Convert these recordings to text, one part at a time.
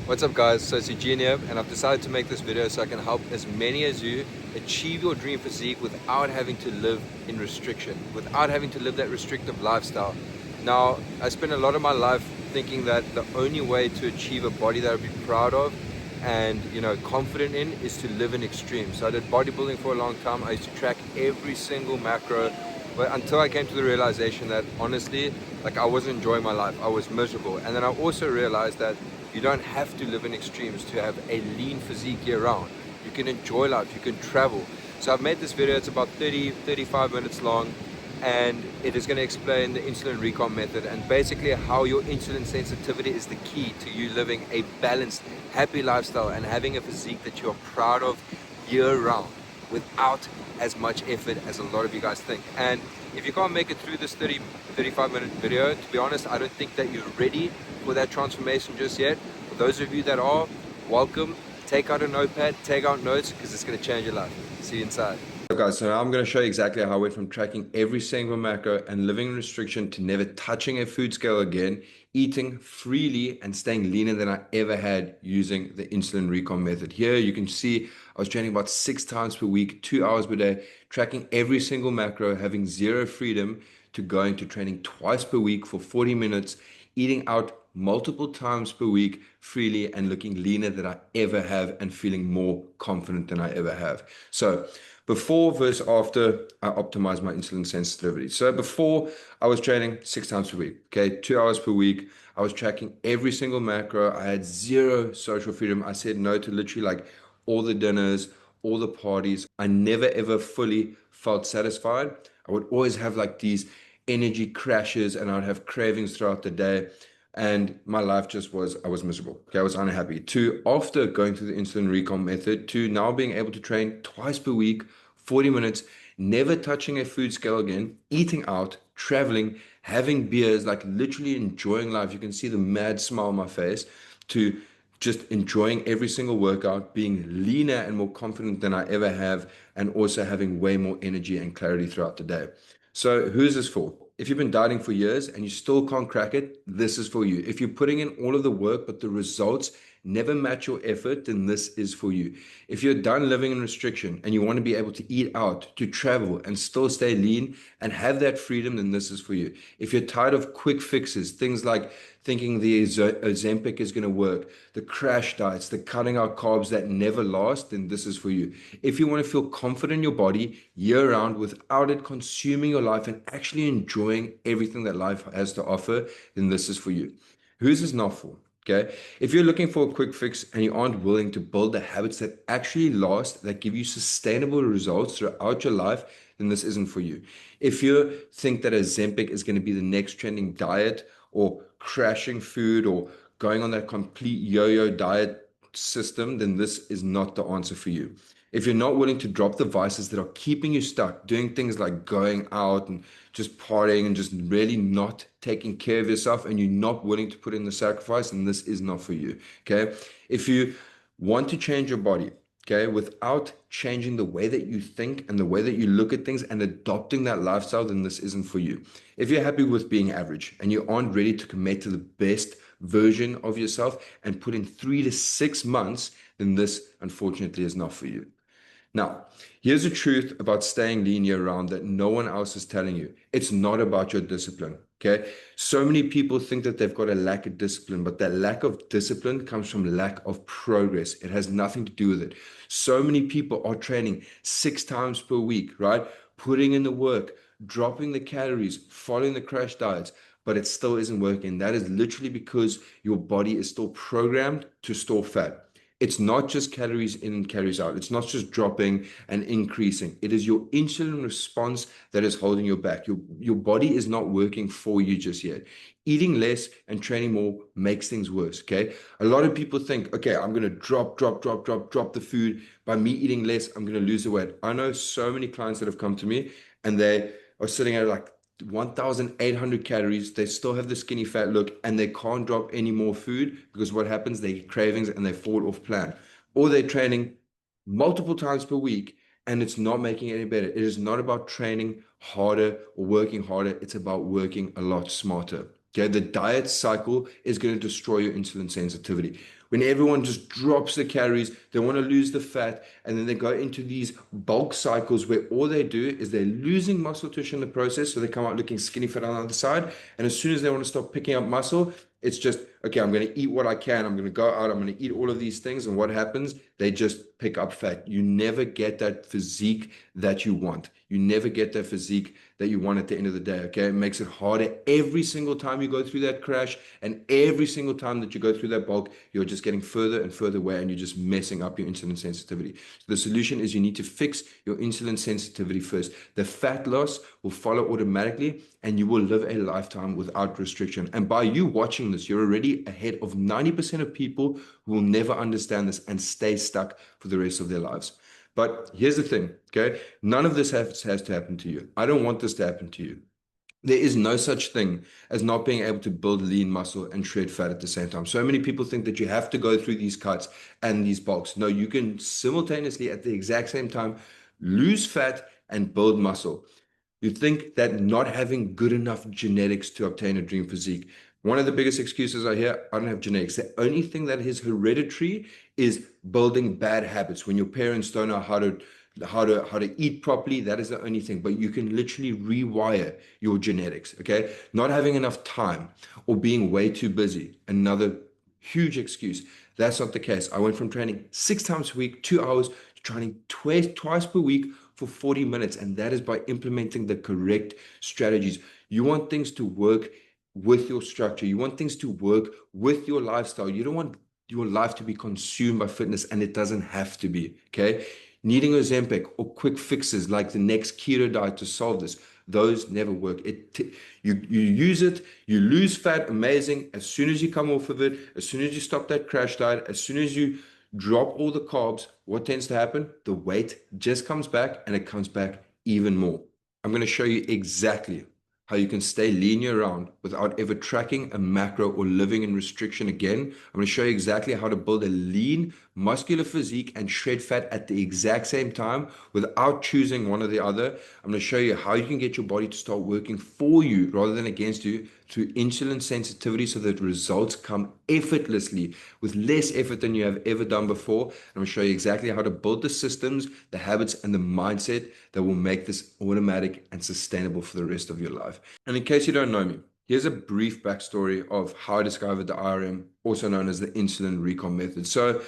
What's up guys, so it's Eugene here, and I've decided to make this video so I can help as many as you achieve your dream physique without having to live in restriction, without having to live that restrictive lifestyle. Now, I spent a lot of my life thinking that the only way to achieve a body that I'd be proud of and confident in is to live in extremes. So I did bodybuilding for a long time. I used to track every single macro, but until I came to the realization that honestly, I wasn't enjoying my life, I was miserable. And then I also realized that you don't have to live in extremes to have a lean physique year round. You can enjoy life, you can travel. So I've made this video, it's about 35 minutes long, and it is going to explain the insulin recon method and basically how your insulin sensitivity is the key to you living a balanced, happy lifestyle and having a physique that you're proud of year round without as much effort as a lot of you guys think. And if you can't make it through this 35 minute video, to be honest, I don't think that you're ready for that transformation just yet. For those of you that are, welcome. Take out a notepad, take out notes, because it's going to change your life. See you inside. Guys, so now I'm going to show you exactly how I went from tracking every single macro and living in restriction to never touching a food scale again, eating freely and staying leaner than I ever had using the insulin recon method. Here you can see I was training about 6 times per week, 2 hours per day, tracking every single macro, having zero freedom, to going to training twice per week for 40 minutes, eating out multiple times per week freely and looking leaner than I ever have and feeling more confident than I ever have. So before versus after, I optimized my insulin sensitivity. So before, I was training 6 times per week, okay, 2 hours per week. I was tracking every single macro. I had zero social freedom. I said no to literally all the dinners, all the parties. I never ever fully felt satisfied. I would always have these energy crashes and I'd have cravings throughout the day. And my life just was, I was miserable. Okay, I was unhappy. To after going through the insulin recon method, to now being able to train twice per week, 40 minutes, never touching a food scale again, eating out, traveling, having beers, literally enjoying life. You can see the mad smile on my face, to just enjoying every single workout, being leaner and more confident than I ever have, and also having way more energy and clarity throughout the day. So who's this for? If you've been dieting for years and you still can't crack it, this is for you. If you're putting in all of the work, but the results never match your effort, then this is for you. If you're done living in restriction and you want to be able to eat out, to travel and still stay lean and have that freedom, then this is for you. If you're tired of quick fixes, things like thinking the Ozempic is going to work, the crash diets, the cutting out carbs that never last, then this is for you. If you want to feel confident in your body year round without it consuming your life and actually enjoying everything that life has to offer, then this is for you. Who's this not for? Okay. If you're looking for a quick fix and you aren't willing to build the habits that actually last, that give you sustainable results throughout your life, then this isn't for you. If you think that Ozempic is going to be the next trending diet, or crashing food, or going on that complete yo-yo diet system, then this is not the answer for you. If you're not willing to drop the vices that are keeping you stuck, doing things like going out and just partying and just really not taking care of yourself, and you're not willing to put in the sacrifice, then this is not for you. Okay. If you want to change your body, okay, without changing the way that you think and the way that you look at things and adopting that lifestyle, then this isn't for you. If you're happy with being average and you aren't ready to commit to the best version of yourself and put in 3 to 6 months, then this unfortunately is not for you. Now, here's the truth about staying lean year round that no one else is telling you. It's not about your discipline. Okay. So many people think that they've got a lack of discipline, but that lack of discipline comes from lack of progress. It has nothing to do with it. So many people are training 6 times per week, right? Putting in the work, dropping the calories, following the crash diets, but it still isn't working. That is literally because your body is still programmed to store fat. It's not just calories in and calories out. It's not just dropping and increasing. It is your insulin response that is holding you back. Your body is not working for you just yet. Eating less and training more makes things worse, okay? A lot of people think, okay, I'm going to drop the food. By me eating less, I'm going to lose the weight. I know so many clients that have come to me and they are sitting at 1,800 calories. They still have the skinny fat look and they can't drop any more food because what happens, they get cravings and they fall off plan. Or they're training multiple times per week and it's not making it any better. It is not about training harder or working harder. It's about working a lot smarter. Okay, the diet cycle is going to destroy your insulin sensitivity. When everyone just drops the calories, they want to lose the fat, and then they go into these bulk cycles where all they do is they're losing muscle tissue in the process, so they come out looking skinny fat on the other side. And as soon as they want to start picking up muscle, it's just, okay, I'm going to eat what I can. I'm going to go out. I'm going to eat all of these things. And what happens? They just pick up fat. You never get that physique that you want. You never get that physique that you want at the end of the day. Okay. It makes it harder every single time you go through that crash. And every single time that you go through that bulk, you're just getting further and further away and you're just messing up your insulin sensitivity. So the solution is you need to fix your insulin sensitivity first. The fat loss will follow automatically and you will live a lifetime without restriction. And by you watching this, you're already ahead of 90% of people who will never understand this and stay stuck for the rest of their lives. But here's the thing, okay? None of this has to happen to you. I don't want this to happen to you. There is no such thing as not being able to build lean muscle and shred fat at the same time. So many people think that you have to go through these cuts and these bulks. No, you can simultaneously at the exact same time lose fat and build muscle. You think that not having good enough genetics to obtain a dream physique. One of the biggest excuses I hear, I don't have genetics. The only thing that is hereditary is building bad habits. When your parents don't know how to eat properly, that is the only thing. But you can literally rewire your genetics, okay? Not having enough time or being way too busy, another huge excuse. That's not the case. I went from training 6 times a week, 2 hours, to training twice per week for 40 minutes. And that is by implementing the correct strategies. You want things to work with your structure. You want things to work with your lifestyle. You don't want your life to be consumed by fitness, and it doesn't have to be, okay? Needing Ozempic or quick fixes like the next keto diet to solve this, those never work. You use it, you lose fat, amazing. As soon as you come off of it, as soon as you stop that crash diet, as soon as you drop all the carbs, what tends to happen? The weight just comes back, and it comes back even more. I'm going to show you exactly how you can stay lean year round without ever tracking a macro or living in restriction again. I'm going to show you exactly how to build a lean, muscular physique and shred fat at the exact same time without choosing one or the other. I'm going to show you how you can get your body to start working for you rather than against you through insulin sensitivity so that results come effortlessly with less effort than you have ever done before. I'm going to show you exactly how to build the systems, the habits, and the mindset that will make this automatic and sustainable for the rest of your life. And in case you don't know me, here's a brief backstory of how I discovered the IRM, also known as the insulin recon method. So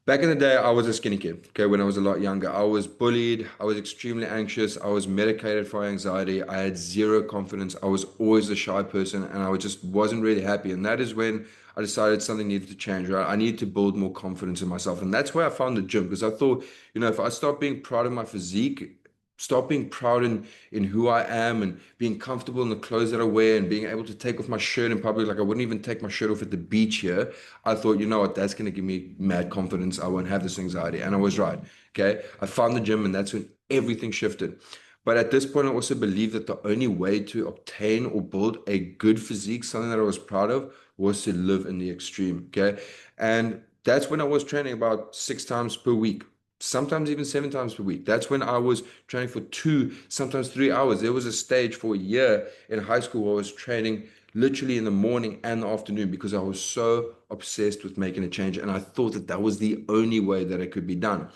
back in the day, I was a skinny kid, okay, when I was a lot younger. I was bullied, I was extremely anxious, I was medicated for anxiety, I had zero confidence, I was always a shy person, and I just wasn't really happy. And that is when I decided something needed to change, right? I needed to build more confidence in myself. And that's where I found the gym, because I thought, if I start being proud of my physique, stop being proud in who I am and being comfortable in the clothes that I wear and being able to take off my shirt in public. Like I wouldn't even take my shirt off at the beach here. I thought, you know what, that's going to give me mad confidence. I won't have this anxiety. And I was right. Okay. I found the gym and that's when everything shifted. But at this point, I also believed that the only way to obtain or build a good physique, something that I was proud of, was to live in the extreme. Okay. And that's when I was training about 6 times per week, sometimes even 7 times per week. That's when I was training for sometimes 3 hours. There was a stage for a year in high school where I was training literally in the morning and the afternoon because I was so obsessed with making a change. And I thought that that was the only way that it could be done.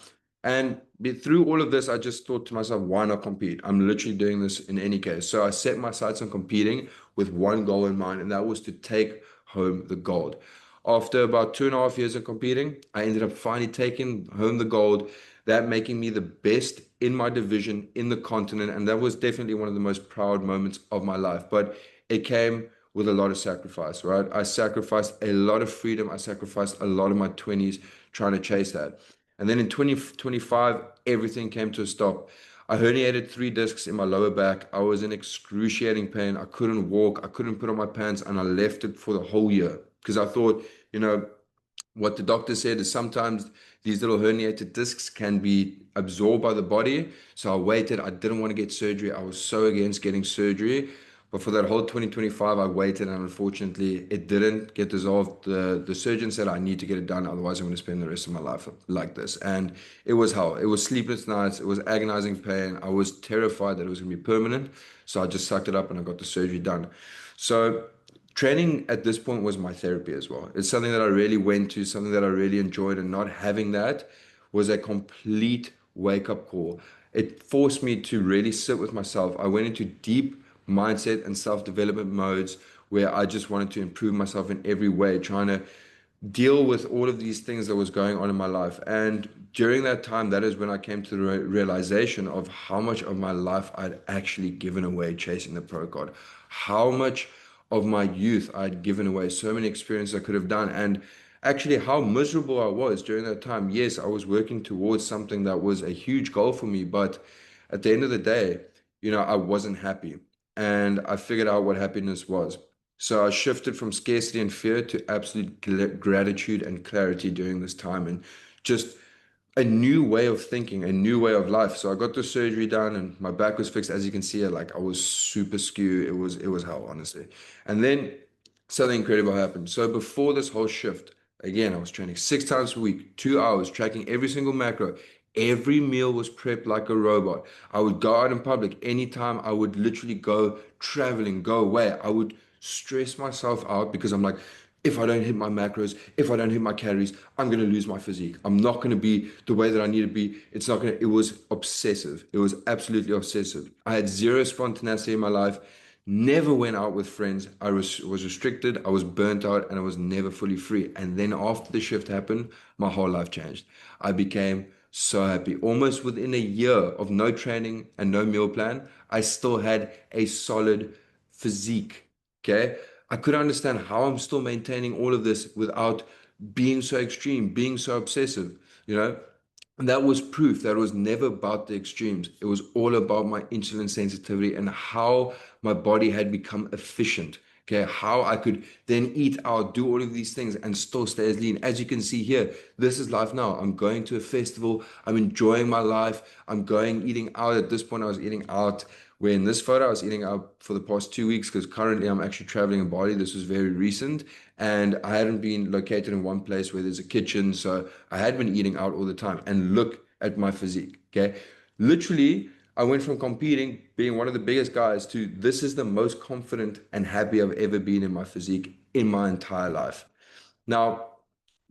And through all of this, I just thought to myself, why not compete? I'm literally doing this in any case. So I set my sights on competing with one goal in mind, and that was to take home the gold. After about 2.5 years of competing, I ended up finally taking home the gold, that making me the best in my division in the continent. And that was definitely one of the most proud moments of my life. But it came with a lot of sacrifice, right? I sacrificed a lot of freedom. I sacrificed a lot of my 20s trying to chase that. And then in 2025, everything came to a stop. I herniated 3 discs in my lower back. I was in excruciating pain. I couldn't walk. I couldn't put on my pants, and I left it for the whole year because I thought, you know, what the doctor said is sometimes these little herniated discs can be absorbed by the body. So I waited. I didn't want to get surgery. I was so against getting surgery. But for that whole 2025, I waited, and unfortunately, it didn't get dissolved. The surgeon said I need to get it done, otherwise I'm going to spend the rest of my life like this. And it was hell. It was sleepless nights. It was agonizing pain. I was terrified that it was going to be permanent. So I just sucked it up and I got the surgery done. So training at this point was my therapy as well. It's something that I really went to, something that I really enjoyed, and not having that was a complete wake up call. It forced me to really sit with myself. I went into deep mindset and self development modes where I just wanted to improve myself in every way, trying to deal with all of these things that was going on in my life. And during that time, that is when I came to the realization of how much of my life I'd actually given away chasing the pro card, how much of my youth I'd given away, so many experiences I could have done, and actually how miserable I was during that time. Yes, I was working towards something that was a huge goal for me, but at the end of the day, I wasn't happy. And I figured out what happiness was. So I shifted from scarcity and fear to absolute gratitude and clarity during this time, and just a new way of thinking, a new way of life. So I got the surgery done and my back was fixed. As you can see, like I was super skew. It was hell, honestly. And then something incredible happened. So before this whole shift, again, I was training 6 times a week, 2 hours, tracking every single macro. Every meal was prepped like a robot. I would go out in public anytime. I would literally go traveling, go away. I would stress myself out because I'm like, if I don't hit my macros, if I don't hit my calories, I'm going to lose my physique. I'm not going to be the way that I need to be. It's not going to, it was obsessive. It was absolutely obsessive. I had zero spontaneity in my life, never went out with friends. I was restricted. I was burnt out and I was never fully free. And then after the shift happened, my whole life changed. I became so happy. Almost within a year of no training and no meal plan, I still had a solid physique. Okay. I could understand how I'm still maintaining all of this without being so extreme, being so obsessive, you know? And that was proof that it was never about the extremes. It was all about my insulin sensitivity and how my body had become efficient. Okay, how I could then eat out, do all of these things and still stay as lean. As you can see here, this is life now. I'm going to a festival. I'm enjoying my life. I'm going eating out. At this point, I was eating out. Where in this photo, I was eating out for the past 2 weeks because currently I'm actually traveling in Bali. This was very recent. And I hadn't been located in one place where there's a kitchen. So I had been eating out all the time. And look at my physique. Okay. Literally, I went from competing, being one of the biggest guys, to this is the most confident and happy I've ever been in my physique in my entire life. Now,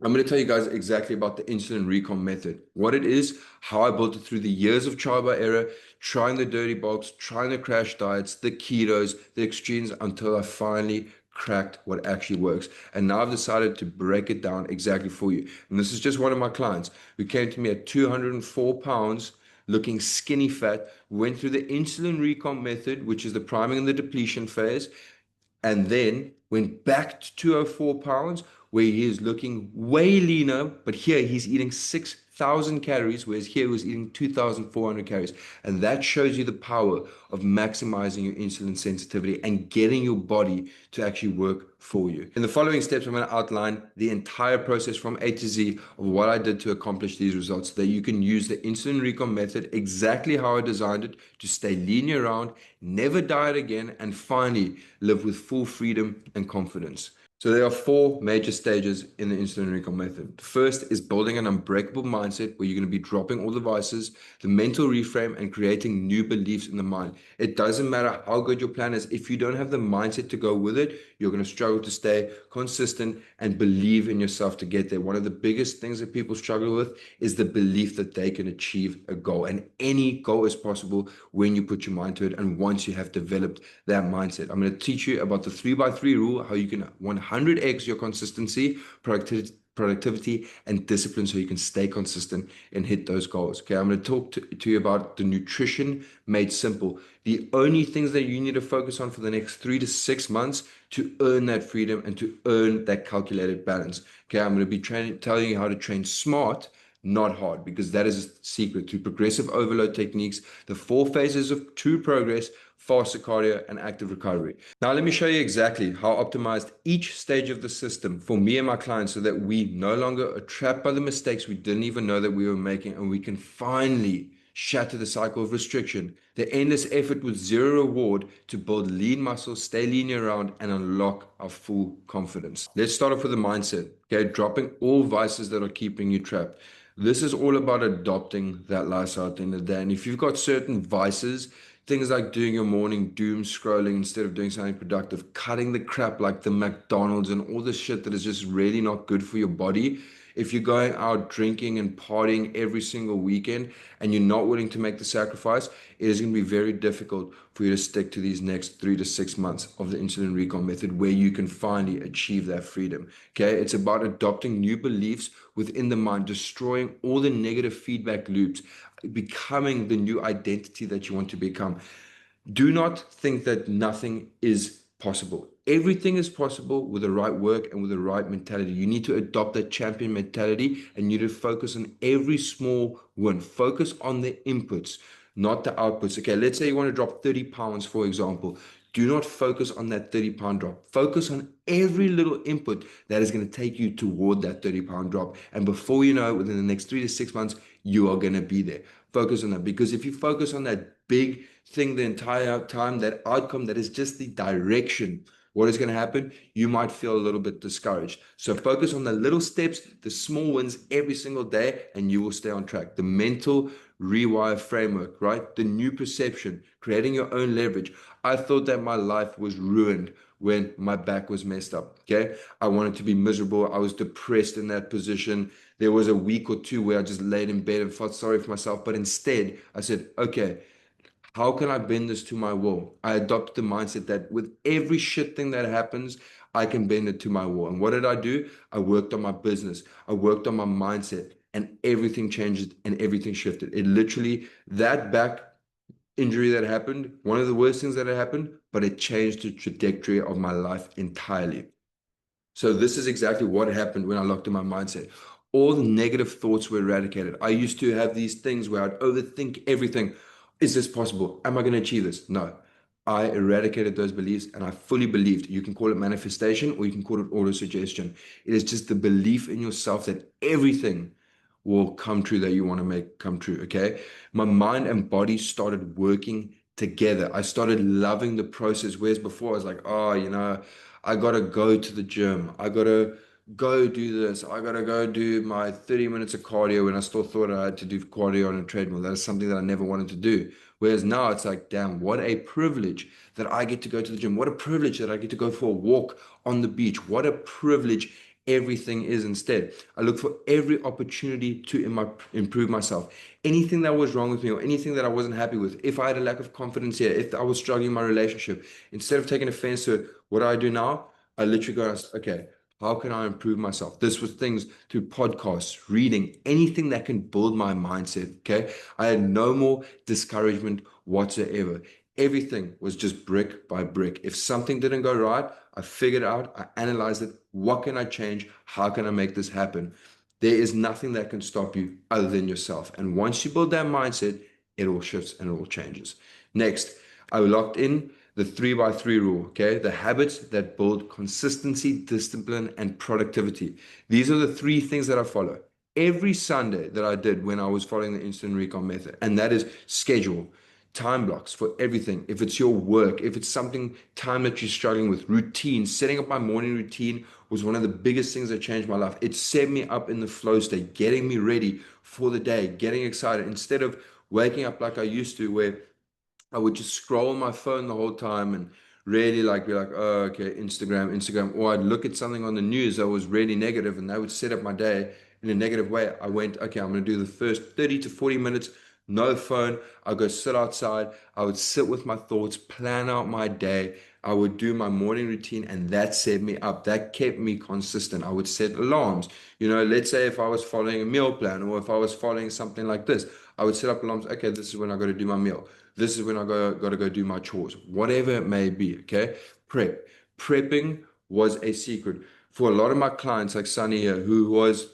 I'm going to tell you guys exactly about the insulin recon method, what it is, how I built it through the years of trial by error, trying the dirty box, trying the crash diets, the ketos, the extremes, until I finally cracked what actually works. And now I've decided to break it down exactly for you. And this is just one of my clients who came to me at 204 pounds, looking skinny fat, went through the insulin recon method, which is the priming and the depletion phase, and then went back to 204 pounds, where he is looking way leaner, but here he's eating 6,000 calories, whereas here he was eating 2,400 calories. And that shows you the power of maximizing your insulin sensitivity and getting your body to actually work for you. In the following steps, I'm going to outline the entire process from A to Z of what I did to accomplish these results so that you can use the insulin recon method exactly how I designed it to stay lean year round, never diet again, and finally live with full freedom and confidence. So there are four major stages in the insulin recon method. The first is building an unbreakable mindset where you're going to be dropping all the vices, the mental reframe, and creating new beliefs in the mind. It doesn't matter how good your plan is. If you don't have the mindset to go with it, you're going to struggle to stay consistent and believe in yourself to get there. One of the biggest things that people struggle with is the belief that they can achieve a goal. And any goal is possible when you put your mind to it and once you have developed that mindset. I'm going to teach you about the 3x3 rule, how you can 100x your consistency, productivity and discipline so you can stay consistent and hit those goals. Okay, I'm going to talk to you about the nutrition made simple. The only things that you need to focus on for the next 3 to 6 months to earn that freedom and to earn that calculated balance. Okay, I'm going to be telling you how to train smart, not hard, because that is a secret to progressive overload techniques, the 4 phases of true progress, faster cardio, and active recovery. Now, let me show you exactly how I optimized each stage of the system for me and my clients so that we no longer are trapped by the mistakes we didn't even know that we were making, and we can finally shatter the cycle of restriction, the endless effort with zero reward to build lean muscles, stay lean year round, and unlock our full confidence. Let's start off with the mindset, okay? Dropping all vices that are keeping you trapped. This is all about adopting that lifestyle at the end of the day. And if you've got certain vices, things like doing your morning doom scrolling instead of doing something productive, cutting the crap like the McDonald's and all the shit that is just really not good for your body. If you're going out drinking and partying every single weekend and you're not willing to make the sacrifice, it is going to be very difficult for you to stick to these next 3 to 6 months of the insulin recall method where you can finally achieve that freedom. Okay, it's about adopting new beliefs within the mind, destroying all the negative feedback loops, becoming the new identity that you want to become. Do not think that nothing is possible. Everything is possible with the right work and with the right mentality. You need to adopt that champion mentality and you need to focus on every small win. Focus on the inputs, not the outputs. Okay, let's say you want to drop 30 pounds, for example. Do not focus on that 30-pound drop. Focus on every little input that is going to take you toward that 30-pound drop. And before you know it, within the next 3 to 6 months, you are going to be there. Focus on that, because if you focus on that big thing the entire time, that outcome that is just the direction, what is going to happen? You might feel a little bit discouraged. So focus on the little steps, the small wins every single day, and you will stay on track. The mental rewire framework, right? The new perception, creating your own leverage. I thought that my life was ruined when my back was messed up. Okay. I wanted to be miserable. I was depressed in that position. There was a week or two where I just laid in bed and felt sorry for myself. But instead, I said, okay, how can I bend this to my will? I adopted the mindset that with every shit thing that happens, I can bend it to my will. And what did I do? I worked on my business. I worked on my mindset, and everything changed and everything shifted. It literally, that back injury that happened, one of the worst things that had happened, but it changed the trajectory of my life entirely. So this is exactly what happened when I locked in my mindset. All the negative thoughts were eradicated. I used to have these things where I'd overthink everything. Is this possible? Am I going to achieve this? No. I eradicated those beliefs and I fully believed. You can call it manifestation or you can call it auto-suggestion. It is just the belief in yourself that everything will come true that you want to make come true. Okay. My mind and body started working together. I started loving the process. Whereas before I was like, oh, I gotta go to the gym. I gotta go do this. I gotta go do my 30 minutes of cardio when I still thought I had to do cardio on a treadmill. That is something that I never wanted to do. Whereas now it's like, damn, what a privilege that I get to go to the gym. What a privilege that I get to go for a walk on the beach. What a privilege everything is instead. I look for every opportunity to improve myself. Anything that was wrong with me or anything that I wasn't happy with, if I had a lack of confidence here, if I was struggling in my relationship, instead of taking offense to it, what do I do now? I literally go, okay, how can I improve myself? This was things through podcasts, reading, anything that can build my mindset. Okay. I had no more discouragement whatsoever. Everything was just brick by brick. If something didn't go right, I figured out, I analyzed it. What can I change? How can I make this happen? There is nothing that can stop you other than yourself. And once you build that mindset, it all shifts and it all changes. Next, I locked in the 3x3 rule, okay? The habits that build consistency, discipline, and productivity. These are the three things that I follow every Sunday that I did when I was following the instant recon method. And that is schedule, time blocks for everything. If it's your work, if it's something, time that you're struggling with, routine, setting up my morning routine was one of the biggest things that changed my life. It set me up in the flow state, getting me ready for the day, getting excited instead of waking up like I used to, where I would just scroll on my phone the whole time and really like be like, oh, okay, Instagram. Or I'd look at something on the news that was really negative and that would set up my day in a negative way. I went, okay, I'm going to do the first 30 to 40 minutes, no phone. I'll go sit outside. I would sit with my thoughts, plan out my day. I would do my morning routine and that set me up. That kept me consistent. I would set alarms. Let's say if I was following a meal plan or if I was following something like this, I would set up alarms. Okay, this is when I got to do my meal. This is when I got to go do my chores, whatever it may be. Okay. Prepping was a secret for a lot of my clients, like Sunny here, who was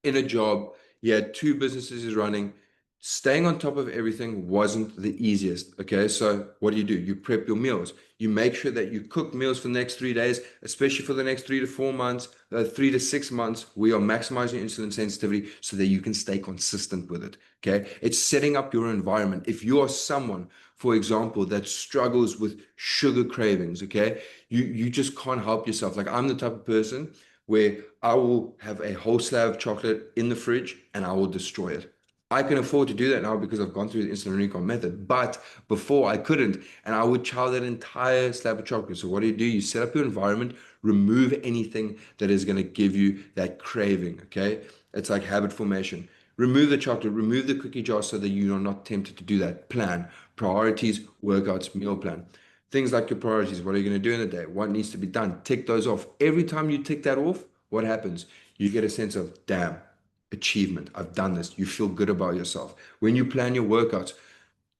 in a job. He had two businesses he's running. Staying on top of everything wasn't the easiest. Okay. So what do? You prep your meals. You make sure that you cook meals for the next 3 days, especially for the next 3 to 4 months, 3 to 6 months. We are maximizing insulin sensitivity so that you can stay consistent with it. Okay. It's setting up your environment. If you are someone, for example, that struggles with sugar cravings, okay, you just can't help yourself. Like I'm the type of person where I will have a whole slab of chocolate in the fridge and I will destroy it. I can afford to do that now because I've gone through the insulin recon method. But before I couldn't, and I would chow that entire slab of chocolate. So what do? You set up your environment, remove anything that is going to give you that craving. Okay, it's like habit formation. Remove the chocolate, remove the cookie jar so that you are not tempted to do that. Plan, priorities, workouts, meal plan. Things like your priorities. What are you going to do in the day? What needs to be done? Tick those off. Every time you tick that off, what happens? You get a sense of, damn, achievement. I've done this. You feel good about yourself. When you plan your workouts,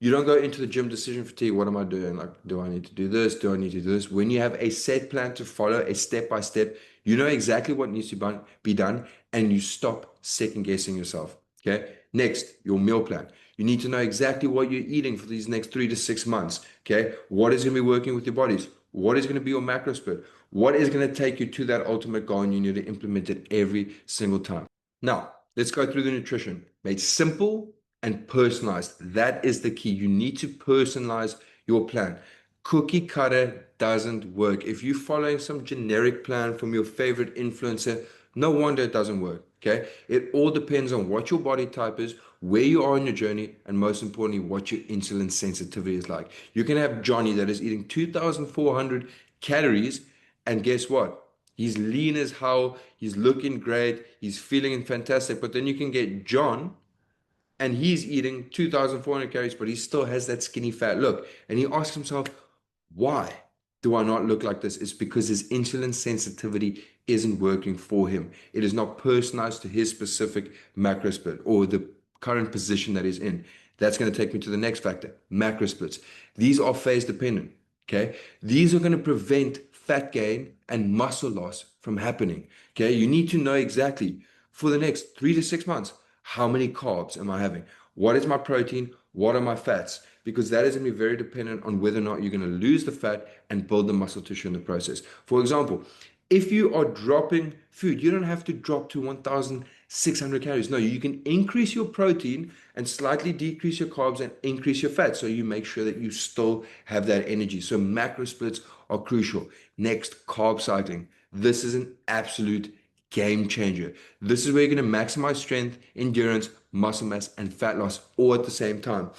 you don't go into the gym decision fatigue. What am I doing? Like, do I need to do this? Do I need to do this? When you have a set plan to follow, a step by step, you know exactly what needs to be done, and you stop second guessing yourself. Okay. Next, your meal plan. You need to know exactly what you're eating for these next 3 to 6 months. Okay. What is going to be working with your bodies? What is going to be your macro split? What is going to take you to that ultimate goal? And you need to implement it every single time. Now, let's go through the nutrition. Made simple and personalized. That is the key. You need to personalize your plan. Cookie cutter doesn't work. If you're following some generic plan from your favorite influencer, no wonder it doesn't work. Okay. It all depends on what your body type is, where you are in your journey, and most importantly, what your insulin sensitivity is like. You can have Johnny that is eating 2,400 calories, and guess what? He's lean as hell. He's looking great. He's feeling fantastic. But then you can get John, and he's eating 2,400 calories, but he still has that skinny fat look. And he asks himself, why do I not look like this? It's because his insulin sensitivity isn't working for him. It is not personalized to his specific macro split or the current position that he's in. That's going to take me to the next factor, macro splits. These are phase dependent. Okay. These are going to prevent fat gain and muscle loss from happening. Okay. You need to know exactly for the next 3 to 6 months, how many carbs am I having? What is my protein? What are my fats? Because that is going to be very dependent on whether or not you're going to lose the fat and build the muscle tissue in the process. For example, if you are dropping food, you don't have to drop to 1,600 calories. No, you can increase your protein and slightly decrease your carbs and increase your fat. So you make sure that you still have that energy. So macro splits are crucial. Next, carb cycling. This is an absolute game changer. This is where you're going to maximize strength, endurance, muscle mass, and fat loss all at the same time.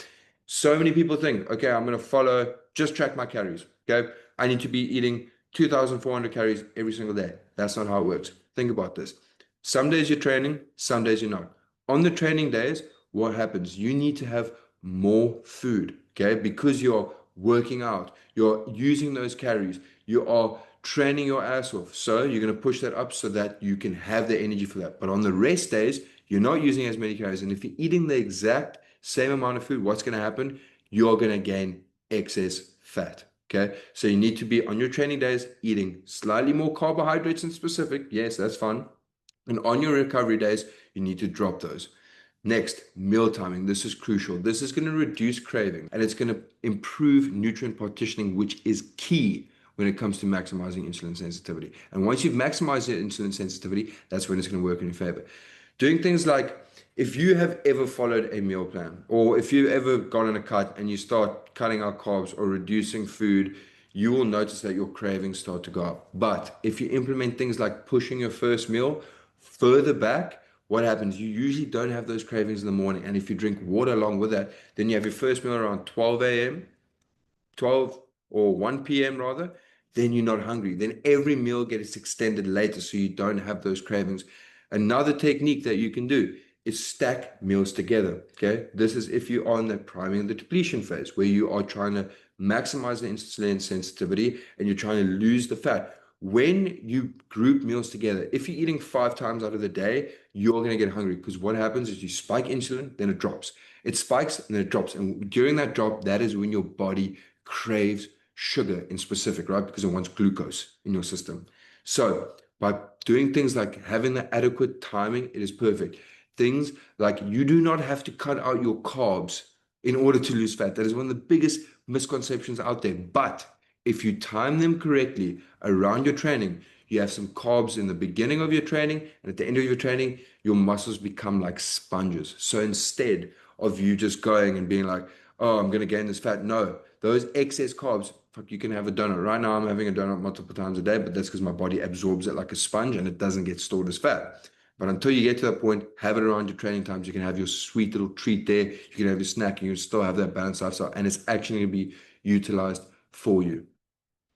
So many people think, okay, I'm going to follow, just track my calories. Okay. I need to be eating 2,400 calories every single day. That's not how it works. Think about this. Some days you're training, some days you're not. On the training days, what happens? You need to have more food. Okay. Because you're working out, you're using those calories, you are training your ass off. So you're going to push that up so that you can have the energy for that. But on the rest days, you're not using as many calories. And if you're eating the exact same amount of food, what's going to happen? You're going to gain excess fat. Okay. So you need to be on your training days eating slightly more carbohydrates in specific. Yes, that's fun. And on your recovery days, you need to drop those. Next, meal timing. This is crucial. This is going to reduce craving and it's going to improve nutrient partitioning, which is key when it comes to maximizing insulin sensitivity. And once you've maximized your insulin sensitivity, that's when it's going to work in your favor. Doing things like if you have ever followed a meal plan or if you've ever gone on a cut and you start cutting out carbs or reducing food, you will notice that your cravings start to go up. But if you implement things like pushing your first meal further back, what happens? You usually don't have those cravings in the morning. And if you drink water along with that, then you have your first meal around 12 a.m., 12 or 1 p.m. rather, then you're not hungry. Then every meal gets extended later so you don't have those cravings. Another technique that you can do is stack meals together. Okay. This is if you are in the priming and the depletion phase where you are trying to maximize the insulin sensitivity and you're trying to lose the fat. When you group meals together, if you're eating 5 times out of the day, you're going to get hungry because what happens is you spike insulin, then it drops. It spikes and then it drops. And during that drop, that is when your body craves sugar in specific, right? Because it wants glucose in your system. So by doing things like having the adequate timing, it is perfect. Things like you do not have to cut out your carbs in order to lose fat. That is one of the biggest misconceptions out there. But if you time them correctly around your training, you have some carbs in the beginning of your training, and at the end of your training, your muscles become like sponges. So instead of you just going and being like, oh, I'm going to gain this fat, no, those excess carbs, fuck, you can have a donut. Right now, I'm having a donut multiple times a day, but that's because my body absorbs it like a sponge and it doesn't get stored as fat. But until you get to that point, have it around your training times. You can have your sweet little treat there. You can have your snack, and you still have that balanced lifestyle, and it's actually going to be utilized for you.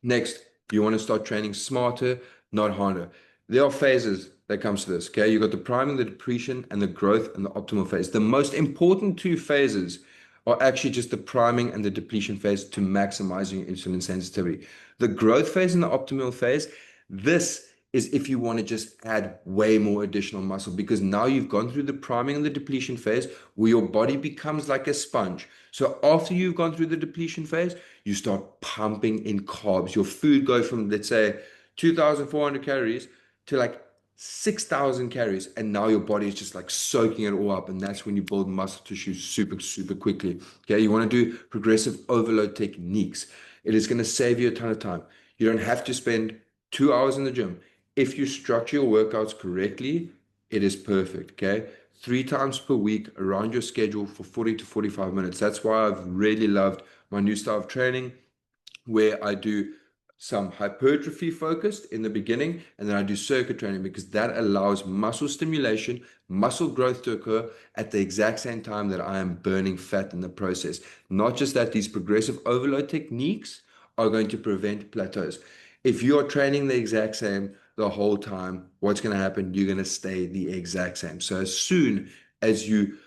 Next, you want to start training smarter, not harder. There are phases that comes to this. Okay, you got the priming, the depletion, and the growth and the optimal phase. The most important two phases are actually just the priming and the depletion phase to maximizing your insulin sensitivity. The growth phase and the optimal phase, this is if you want to just add way more additional muscle, because now you've gone through the priming and the depletion phase where your body becomes like a sponge. So after you've gone through the depletion phase, you start pumping in carbs. Your food goes from, let's say, 2,400 calories to like 6,000 calories, and now your body is just like soaking it all up, and that's when you build muscle tissue super, super quickly. Okay, you want to do progressive overload techniques. It is going to save you a ton of time. You don't have to spend 2 hours in the gym. If you structure your workouts correctly, it is perfect. Okay, 3 times per week around your schedule for 40 to 45 minutes. That's why I've really loved my new style of training, where I do some hypertrophy focused in the beginning, and then I do circuit training, because that allows muscle stimulation, muscle growth to occur at the exact same time that I am burning fat in the process. Not just that, these progressive overload techniques are going to prevent plateaus. If you're training the exact same the whole time, what's going to happen? You're going to stay the exact same. So as soon as you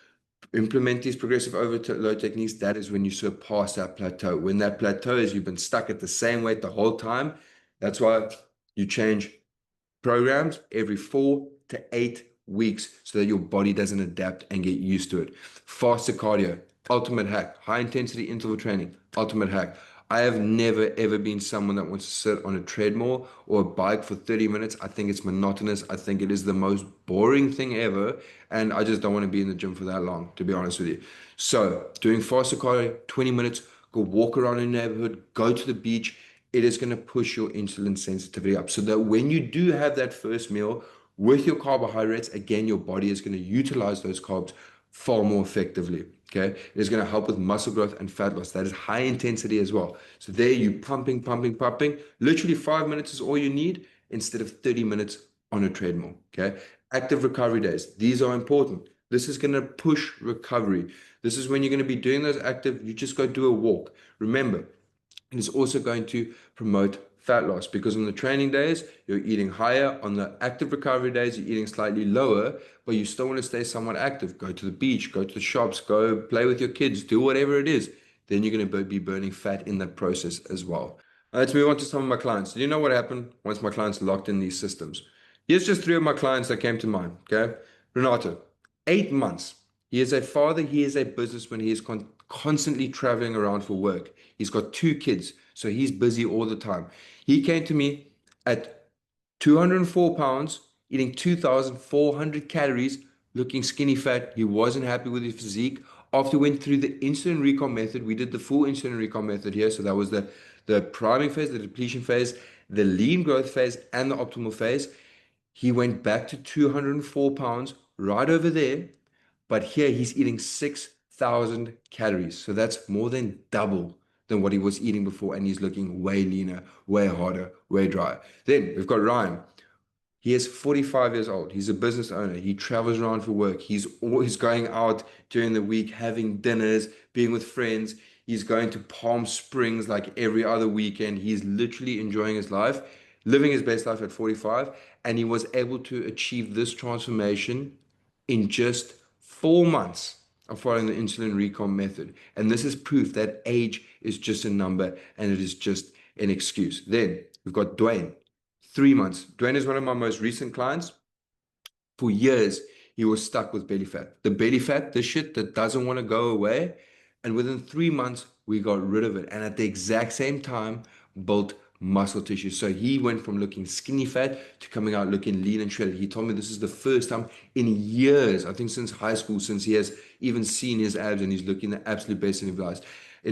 implement these progressive overload techniques, that is when you surpass that plateau. When that plateau is you've been stuck at the same weight the whole time, that's why you change programs every 4 to 8 weeks so that your body doesn't adapt and get used to it. Faster cardio, ultimate hack. High intensity interval training, ultimate hack. I have never ever been someone that wants to sit on a treadmill or a bike for 30 minutes. I think it's monotonous. I think it is the most boring thing ever. And I just don't want to be in the gym for that long, to be honest with you. So, doing faster cardio, 20 minutes, go walk around in the neighborhood, go to the beach. It is going to push your insulin sensitivity up so that when you do have that first meal with your carbohydrates, again, your body is going to utilize those carbs far more effectively. Okay, it is going to help with muscle growth and fat loss. That is high intensity as well. So there you pumping, pumping, pumping. Literally 5 minutes is all you need instead of 30 minutes on a treadmill. Okay, active recovery days. These are important. This is going to push recovery. This is when you're going to be doing those active. You just go do a walk. Remember, it is also going to promote fat loss, because on the training days, you're eating higher. On the active recovery days, you're eating slightly lower, but you still want to stay somewhat active. Go to the beach, go to the shops, go play with your kids, do whatever it is. Then you're going to be burning fat in that process as well. Let's move on to some of my clients. Do you know what happened once my clients locked in these systems? Here's just 3 of my clients that came to mind. Okay. Renato, 8 months. He is a father, he is a businessman, he is constantly traveling around for work. He's got 2 kids, so he's busy all the time. He came to me at 204 pounds, eating 2,400 calories, looking skinny fat. He wasn't happy with his physique. After we went through the insulin recon method, we did the full insulin recon method here. So that was the priming phase, the depletion phase, the lean growth phase, and the optimal phase. He went back to 204 pounds right over there, but here he's eating 6,000 calories. So that's more than double than what he was eating before. And he's looking way leaner, way harder, way drier. Then we've got Ryan. He is 45 years old. He's a business owner. He travels around for work. He's always going out during the week, having dinners, being with friends. He's going to Palm Springs like every other weekend. He's literally enjoying his life, living his best life at 45. And he was able to achieve this transformation in just 4 months of following the insulin recon method. And this is proof that age is just a number and it is just an excuse. Then we've got Dwayne. 3 months. Dwayne is one of my most recent clients. For years, he was stuck with belly fat. The belly fat, the shit that doesn't want to go away. And within 3 months, we got rid of it. And at the exact same time, built muscle tissue. So he went from looking skinny fat to coming out looking lean and shredded. He told me this is the first time in years, I think since high school, since he has even seen his abs, and he's looking the absolute best in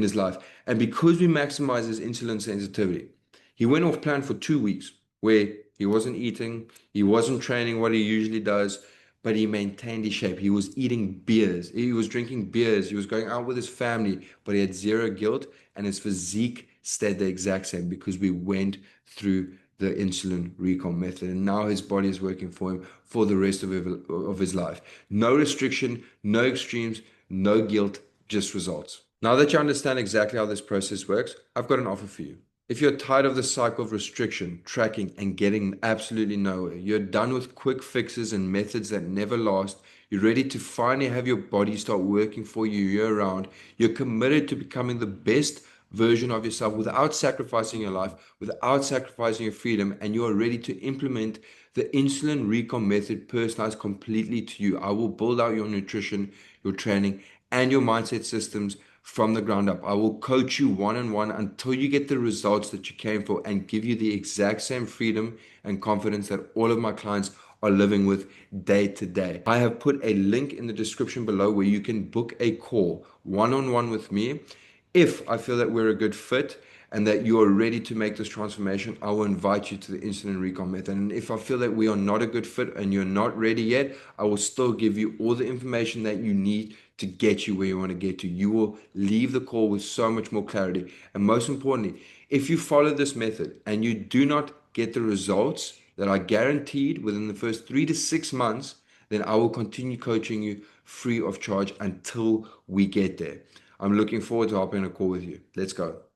his life. And because we maximize his insulin sensitivity, he went off plan for 2 weeks where he wasn't eating, he wasn't training what he usually does, but he maintained his shape. He was eating beers, he was drinking beers, he was going out with his family, but he had zero guilt, and his physique stayed the exact same because we went through the insulin recall method, and now his body is working for him for the rest of his life. No restriction, no extremes, no guilt, just results. Now that you understand exactly how this process works, I've got an offer for you. If you're tired of the cycle of restriction, tracking, and getting absolutely nowhere, you're done with quick fixes and methods that never last, you're ready to finally have your body start working for you year round, you're committed to becoming the best version of yourself without sacrificing your life, without sacrificing your freedom, and you are ready to implement the insulin recon method personalized completely to you. I will build out your nutrition, your training, and your mindset systems from the ground up. I will coach you one on one until you get the results that you came for and give you the exact same freedom and confidence that all of my clients are living with day to day. I have put a link in the description below where you can book a call one on one with me. If I feel that we're a good fit and that you are ready to make this transformation, I will invite you to the insulin recon method. And if I feel that we are not a good fit and you're not ready yet, I will still give you all the information that you need to get you where you want to get to. You will leave the call with so much more clarity. And most importantly, if you follow this method and you do not get the results that are guaranteed within the first 3 to 6 months, then I will continue coaching you free of charge until we get there. I'm looking forward to hopping on a call with you. Let's go.